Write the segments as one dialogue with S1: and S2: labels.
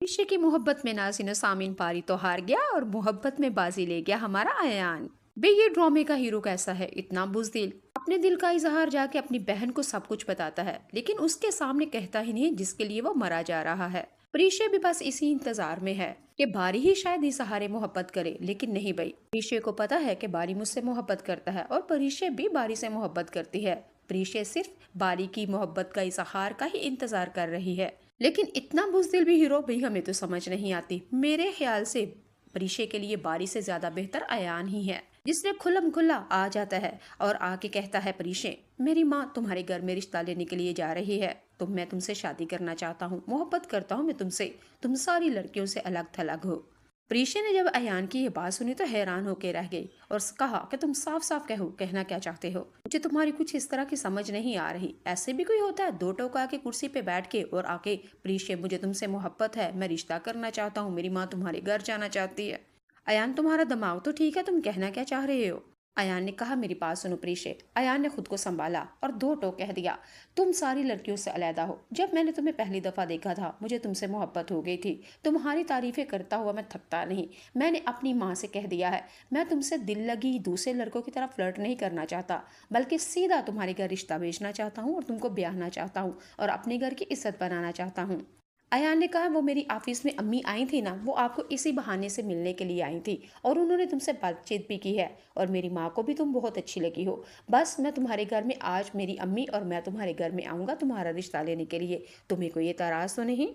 S1: ऋषि की मोहब्बत में नाज़िन सामीन पारी तो हार गया और मोहब्बत में बाजी ले गया हमारा अयान। बे ये ड्रामे का हीरो कैसा है, इतना बुज़दिल। अपने दिल का इजहार जाके अपनी बहन को सब कुछ बताता है, लेकिन उसके सामने कहता ही नहीं जिसके लिए वो मरा जा रहा है। प्रीशे भी बस इसी इंतजार में है कि बारी ही शायद इस सहारे मोहब्बत करे, लेकिन नहीं भाई। प्रीशे को पता है कि बारी मुझसे मोहब्बत करता है और प्रीशे भी बारी से मोहब्बत करती है। प्रीशे सिर्फ बारी की मोहब्बत का इजहार का ही इंतजार कर रही है, लेकिन इतना बुज़दिल भी हीरो भी हमें तो समझ नहीं आती। मेरे ख्याल से प्रीशे के लिए बारी से ज्यादा बेहतर अयान ही है, जिसने खुल्लम खुल्ला आ जाता है और आके कहता है, प्रीशे मेरी माँ तुम्हारे घर में रिश्ता लेने के लिए जा रही है, तो मैं तुमसे शादी करना चाहता हूँ, मोहब्बत करता हूँ मैं तुमसे, तुम सारी लड़कियों से अलग थलग हो। प्रीशे ने जब अयान की ये बात सुनी तो हैरान होकर रह गई और कहा कि तुम साफ साफ कहो, कहना क्या चाहते हो? मुझे तुम्हारी कुछ इस तरह की समझ नहीं आ रही। ऐसे भी कोई होता है दो टोका के कुर्सी पे बैठ के और आके, प्रीशे मुझे तुमसे मोहब्बत है, मैं रिश्ता करना चाहता हूँ, मेरी माँ तुम्हारे घर जाना चाहती है। अयान तुम्हारा दिमाग तो ठीक है, तुम कहना क्या चाह रहे हो? अयान ने कहा, मेरी बात सुनो प्रीशे। अयान ने खुद को संभाला और दो टोक कह दिया, तुम सारी लड़कियों से अलहदा हो। जब मैंने तुम्हें पहली दफा देखा था मुझे तुमसे मोहब्बत हो गई थी। तुम्हारी तारीफें करता हुआ मैं थकता नहीं। मैंने अपनी माँ से कह दिया है, मैं तुमसे दिल लगी दूसरे लड़कों की तरह फ्लर्ट नहीं करना चाहता, बल्कि सीधा तुम्हारे घर रिश्ता भेजना चाहता हूँ और तुमको ब्याहना चाहता हूँ और अपने घर की इज्जत बनाना चाहता हूँ। अयान ने कहा, वो मेरी ऑफिस में अम्मी आई थी ना, वो आपको इसी बहाने से मिलने के लिए आई थी और उन्होंने तुमसे बातचीत भी की है और मेरी माँ को भी तुम बहुत अच्छी लगी हो। बस मैं तुम्हारे घर में आज मेरी अम्मी और मैं तुम्हारे घर में आऊँगा तुम्हारा रिश्ता लेने के लिए। तुम्हें कोई एतराज़ तो नहीं?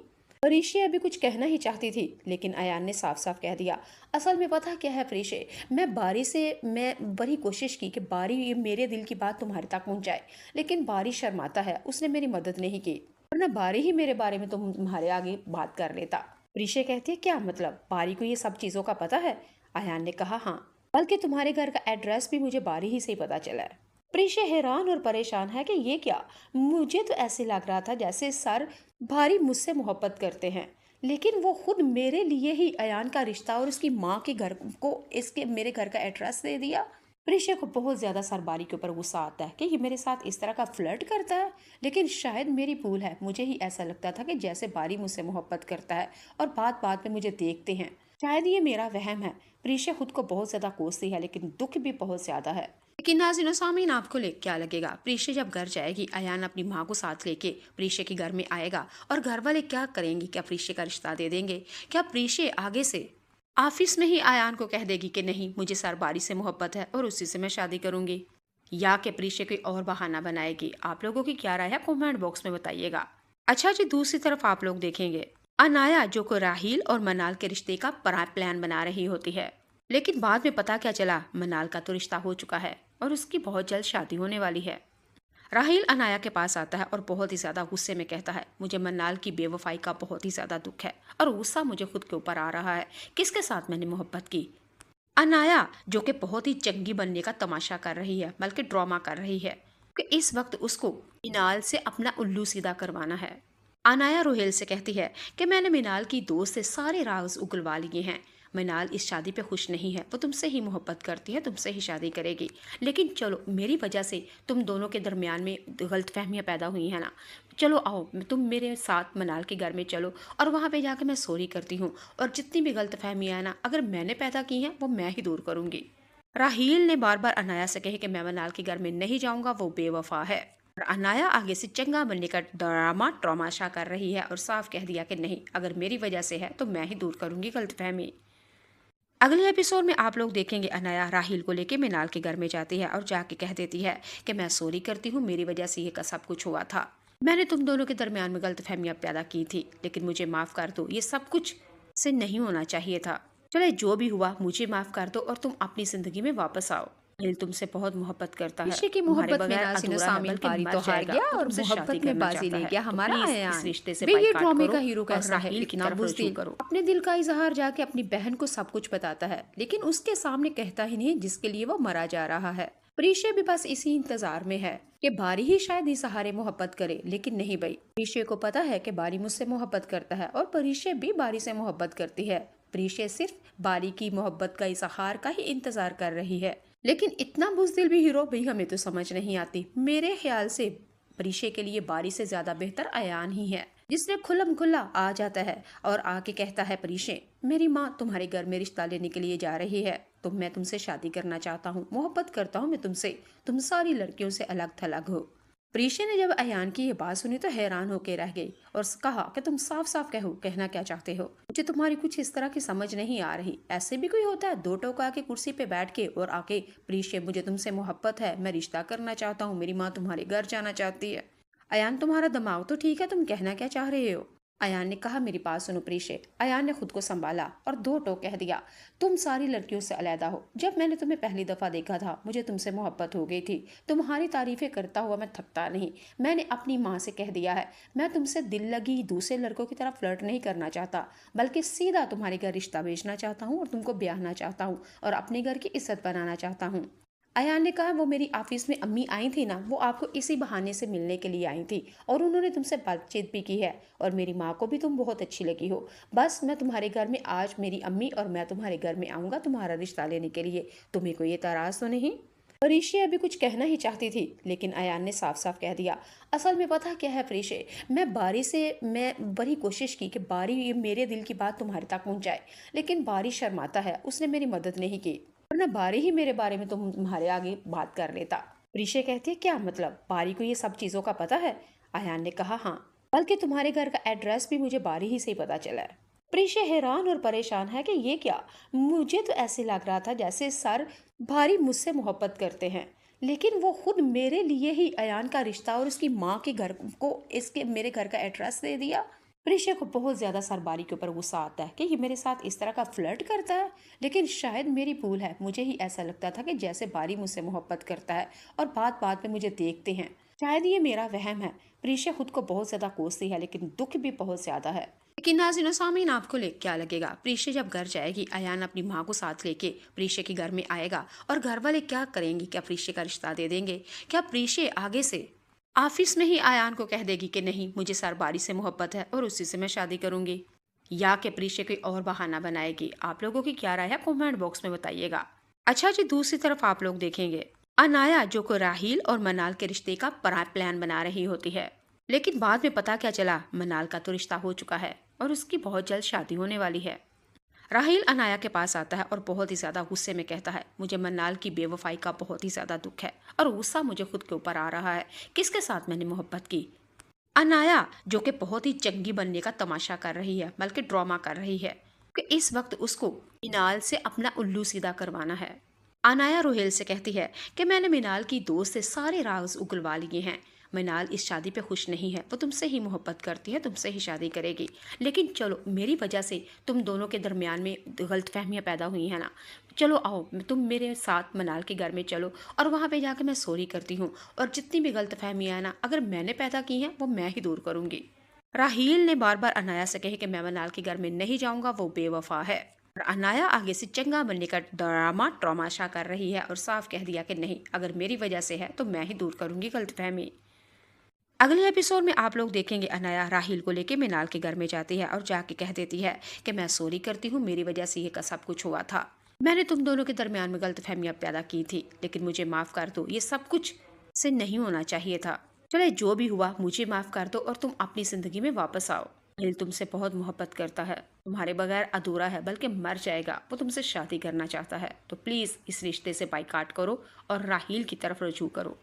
S1: प्रीशे अभी कुछ कहना ही चाहती थी, लेकिन अयान ने साफ साफ कह दिया, असल में पता क्या है प्रीशे, मैं बड़ी कोशिश की कि बारी ये मेरे दिल की बात तुम्हारे तक पहुंचाए, लेकिन बारी शर्माता है, उसने मेरी मदद नहीं की, वरना बारी ही मेरे बारे में तुम्हारे आगे बात कर लेता। प्रीशे कहती है, क्या मतलब, बारी को ये सब चीजों का पता है? अयान ने कहा, हाँ, बल्कि तुम्हारे घर का एड्रेस भी मुझे बारी ही से ही पता चला है। प्रीशे हैरान और परेशान है कि ये क्या, मुझे तो ऐसे लग रहा था जैसे सर भारी मुझसे मोहब्बत करते हैं, लेकिन वो खुद मेरे लिए ही अयान का रिश्ता और उसकी माँ के घर को इसके मेरे घर का एड्रेस दे दिया। प्रीशा को बहुत ज्यादा सरबारी के ऊपर गुस्सा आता है कि ये मेरे साथ इस तरह का फ्लर्ट करता है, लेकिन शायद मेरी भूल है, मुझे ही ऐसा लगता था कि जैसे बारी मुझसे मोहब्बत करता है और बात बात में मुझे देखते हैं, शायद ये मेरा वहम है। प्रीशा खुद को बहुत ज्यादा कोसती है, लेकिन दुख भी बहुत ज्यादा है। लेकिन नाज़रीन सामीन, आपको ले क्या लगेगा, प्रीशा जब घर जाएगी अयान अपनी माँ को साथ लेके प्रीशा के घर में आएगा और घर वाले क्या करेंगे? क्या प्रीशा का रिश्ता दे देंगे? क्या प्रीशा आगे से ऑफिस में ही अयान को कह देगी कि नहीं, मुझे सरबारी से मोहब्बत है और उसी से मैं शादी करूंगी? या कि प्रीशा कोई और बहाना बनाएगी? आप लोगों की क्या राय है, कमेंट बॉक्स में बताइएगा। अच्छा जी, दूसरी तरफ आप लोग देखेंगे अनाया जो को राहील और मनाल के रिश्ते का प्लान बना रही होती है, लेकिन बाद में पता क्या चला, मनाल का तो रिश्ता हो चुका है और उसकी बहुत जल्द शादी होने वाली है। राहील अनाया के पास आता है और बहुत ही ज्यादा गुस्से में कहता है, मुझे मन्नाल की बेवफाई का बहुत ही ज्यादा दुख है और गुस्सा मुझे खुद के ऊपर आ रहा है, किसके साथ मैंने मोहब्बत की। अनाया जो कि बहुत ही चंगी बनने का तमाशा कर रही है, बल्कि ड्रामा कर रही है कि इस वक्त उसको मिनाल से अपना उल्लू सीधा करवाना है। अनाया रोहेल से कहती है कि मैंने मिनाल की दोस्त से सारे राज उगलवा लिए हैं, मिनाल इस शादी पे खुश नहीं है, वो तुमसे ही मोहब्बत करती है, तुमसे ही शादी करेगी, लेकिन चलो मेरी वजह से तुम दोनों के दरमियान में गलतफहमियां पैदा हुई है ना, चलो आओ तुम मेरे साथ मनाल के घर में चलो और वहाँ पे जाके मैं सॉरी करती हूँ और जितनी भी गलतफहमियां है ना, अगर मैंने पैदा की हैं वो मैं ही दूर करूंगी। राहील ने बार बार अनाया से कहे कि मैं मनाल के घर में नहीं जाऊंगा, वो बेवफा है। और अनाया आगे से चंगा बनने का ड्रामा ट्रामाशा कर रही है और साफ कह दिया कि नहीं, अगर मेरी वजह से है तो मैं ही दूर करूंगी गलतफहमी। अगले एपिसोड में आप लोग देखेंगे अनाया राहील को लेके मिनाल के घर में जाती है और जाके कह देती है कि मैं सॉरी करती हूँ, मेरी वजह से ये का सब कुछ हुआ था, मैंने तुम दोनों के दरमियान में गलतफहमियां पैदा की थी, लेकिन मुझे माफ कर दो, ये सब कुछ से नहीं होना चाहिए था। चले जो भी हुआ मुझे माफ कर दो और तुम अपनी जिंदगी में वापस आओ, दिल तुमसे बहुत मोहब्बत करता है, ऋषि की
S2: तुम्हारे
S1: मोहब्बत में
S2: बगैर
S1: नाज़िन
S2: अधूरा है,
S1: सामीन
S2: बल्कि
S1: पारी
S2: मर
S1: तो हार
S2: जाएगा,
S1: गया
S2: वो
S1: और
S2: तुमसे
S1: मोहब्बत
S2: शादी
S1: में
S2: करना
S1: बाजी
S2: चाहता
S1: ले
S2: है,
S1: गया
S2: तो
S1: हमारा
S2: प्लीज इस
S1: अयान।
S2: रिश्ते से
S1: बे ये
S2: बाइकाट
S1: ड्रामे
S2: करो
S1: का हीरो
S2: और
S1: कैसा है,
S2: राहील की
S1: इतना
S2: तरफ रुजू
S1: बुज़दिल।
S2: करो।
S1: अपने दिल का इजहार जाके अपनी बहन को सब कुछ बताता है, लेकिन उसके सामने कहता ही नहीं जिसके लिए वो मरा जा रहा है। प्रीशे भी बस इसी इंतजार में है कि बारी ही शायद इस सहारे मोहब्बत करे, लेकिन नहीं भाई। प्रीशे को पता है कि बारी मुझसे मोहब्बत करता है और प्रीशे भी बारी से मोहब्बत करती है। प्रीशे सिर्फ बारी की मोहब्बत का इजहार का ही इंतजार कर रही है, लेकिन इतना बुज़दिल भी हीरो भी हमें तो समझ नहीं आती। मेरे ख्याल से प्रीशे के लिए बारी से ज्यादा बेहतर अयान ही है। जिसने खुल्लम खुल्ला आ जाता है और आके कहता है, परीक्षे मेरी माँ तुम्हारे घर में रिश्ता लेने के लिए जा रही है, तो मैं तुमसे शादी करना चाहता हूँ, मोहब्बत करता हूँ मैं तुमसे, तुम सारी लड़कियों से अलग थलग हो। प्रीशे ने जब अयान की ये बात सुनी तो हैरान होकर रह गई और कहा कि तुम साफ साफ कहो, कहना क्या चाहते हो? मुझे तुम्हारी कुछ इस तरह की समझ नहीं आ रही। ऐसे भी कोई होता है दो टोका के कुर्सी पे बैठ के और आके, प्रीशे मुझे तुमसे मोहब्बत है, मैं रिश्ता करना चाहता हूँ, मेरी माँ तुम्हारे घर जाना चाहती है। अयान तुम्हारा दिमाग तो ठीक है, तुम कहना क्या चाह रहे हो? अयान ने कहा, मेरी बात सुनो प्रीशे। अयान ने खुद को संभाला और दो टोक कह दिया, तुम सारी लड़कियों से अलहदा हो। जब मैंने तुम्हें पहली दफा देखा था मुझे तुमसे मोहब्बत हो गई थी। तुम्हारी तारीफें करता हुआ मैं थकता नहीं। मैंने अपनी माँ से कह दिया है, मैं तुमसे दिल लगी दूसरे लड़कों की तरह फ्लर्ट नहीं करना चाहता, बल्कि सीधा तुम्हारे घर रिश्ता भेजना चाहता हूँ और तुमको ब्याहना चाहता हूँ और अपने घर की इज्जत बनाना चाहता हूँ। अयान ने कहा, वो मेरी ऑफिस में अम्मी आई थी ना, वो आपको इसी बहाने से मिलने के लिए आई थी और उन्होंने तुमसे बातचीत भी की है और मेरी माँ को भी तुम बहुत अच्छी लगी हो। बस मैं तुम्हारे घर में आज मेरी अम्मी और मैं तुम्हारे घर में आऊँगा तुम्हारा रिश्ता लेने के लिए। तुम्हें कोई एतराज़ तो नहीं? फरीशे अभी कुछ कहना ही चाहती थी लेकिन अयान ने साफ साफ कह दिया, असल में पता क्या है फरीशे, मैं बड़ी कोशिश की कि बारी ये मेरे दिल की बात तुम्हारे तक पहुंचाए, लेकिन बारी शर्माता है, उसने मेरी मदद नहीं की, वरना बारी ही मेरे बारे में तुम्हारे आगे बात कर लेता। फरीशे कहती है, क्या मतलब, बारी को ये सब चीज़ों का पता है? अयान ने कहा, हाँ, बल्कि तुम्हारे घर का एड्रेस भी मुझे बारी ही से ही पता चला है। प्रीशे हैरान और परेशान है कि ये क्या, मुझे तो ऐसे लग रहा था जैसे सर भारी मुझसे मोहब्बत करते हैं, लेकिन वो खुद मेरे लिए ही अयान का रिश्ता और उसकी माँ के घर को इसके मेरे घर का एड्रेस दे दिया। प्रीशे को बहुत ज्यादा सर बारी के ऊपर गुस्सा आता है कि ये मेरे साथ इस तरह का फ्लर्ट करता है, लेकिन शायद मेरी भूल है, मुझे ही ऐसा लगता था कि जैसे बारी मुझसे मोहब्बत करता है और बात बात में मुझे देखते हैं, शायद ये मेरा वहम है। प्रीशे खुद को बहुत ज्यादा कोसती है लेकिन दुख भी बहुत ज्यादा है। लेकिन नाज़रीन सामीन, आपको ले क्या लगेगा, प्रीशे जब घर जाएगी अयान अपनी माँ को साथ लेके प्रीशे के घर में आएगा और घर वाले क्या करेंगे? क्या प्रीशे का रिश्ता दे देंगे? क्या प्रीशे आगे से ऑफिस में ही अयान को कह देगी कि नहीं, मुझे सरबारी से मोहब्बत है और उसी से मैं शादी करूंगी, या कि प्रीशे कोई और बहाना बनाएगी? आप लोगों की क्या राय है कमेंट बॉक्स में बताइएगा। अच्छा जी, दूसरी तरफ आप लोग देखेंगे अनाया जो को राहील और मनाल के रिश्ते का प्लान बना रही होती है, लेकिन बाद में पता क्या चला, मनाल का तो रिश्ता हो चुका है और उसकी बहुत जल्द शादी होने वाली है। राहील अनाया के पास आता है और बहुत ही ज्यादा गुस्से में कहता है, मुझे मन्नाल की बेवफाई का बहुत ही ज्यादा दुख है और गुस्सा मुझे खुद के ऊपर आ रहा है, किसके साथ मैंने मोहब्बत की। अनाया जो कि बहुत ही चंगी बनने का तमाशा कर रही है, बल्कि ड्रामा कर रही है कि इस वक्त उसको मिनाल से अपना उल्लू सीधा करवाना है। अनाया रोहेल से कहती है कि मैंने मिनाल की दोस्त से सारे राज उगलवा लिए हैं, मिनाल इस शादी पे खुश नहीं है, वो तुमसे ही मोहब्बत करती है, तुमसे ही शादी करेगी, लेकिन चलो मेरी वजह से तुम दोनों के दरमियान में गलतफहमियां पैदा हुई है ना, चलो आओ तुम मेरे साथ मनाल के घर में चलो और वहाँ पे जाके मैं सॉरी करती हूँ और जितनी भी गलतफहमियां है ना, अगर मैंने पैदा की हैं वो मैं ही दूर करूँगी। राहील ने बार बार अनाया से कहे कि मैं मनाल के घर में नहीं जाऊँगा, वो बेवफा है। और अनाया आगे से चंगा बनने का ड्रामा ट्रामाशा कर रही है और साफ कह दिया कि नहीं, अगर मेरी वजह से है तो मैं ही दूर करूंगी गलतफहमी। अगले एपिसोड में आप लोग देखेंगे अनाया राहील को लेके मिनाल के घर में जाती है और जाके कह देती है कि मैं सॉरी करती हूँ, मेरी वजह से ये का सब कुछ हुआ था, मैंने तुम दोनों के दरमियान में गलतफहमियां पैदा की थी, लेकिन मुझे माफ कर दो, ये सब कुछ से नहीं होना चाहिए था, चले जो भी हुआ मुझे माफ कर दो और तुम अपनी जिंदगी में वापस आओ। दिल तुमसे बहुत मोहब्बत करता है, तुम्हारे बगैर अधूरा है, बल्कि मर जाएगा, वो तुमसे शादी करना चाहता है, तो प्लीज इस रिश्ते से बाइकाट करो और राहील की तरफ रुजू करो।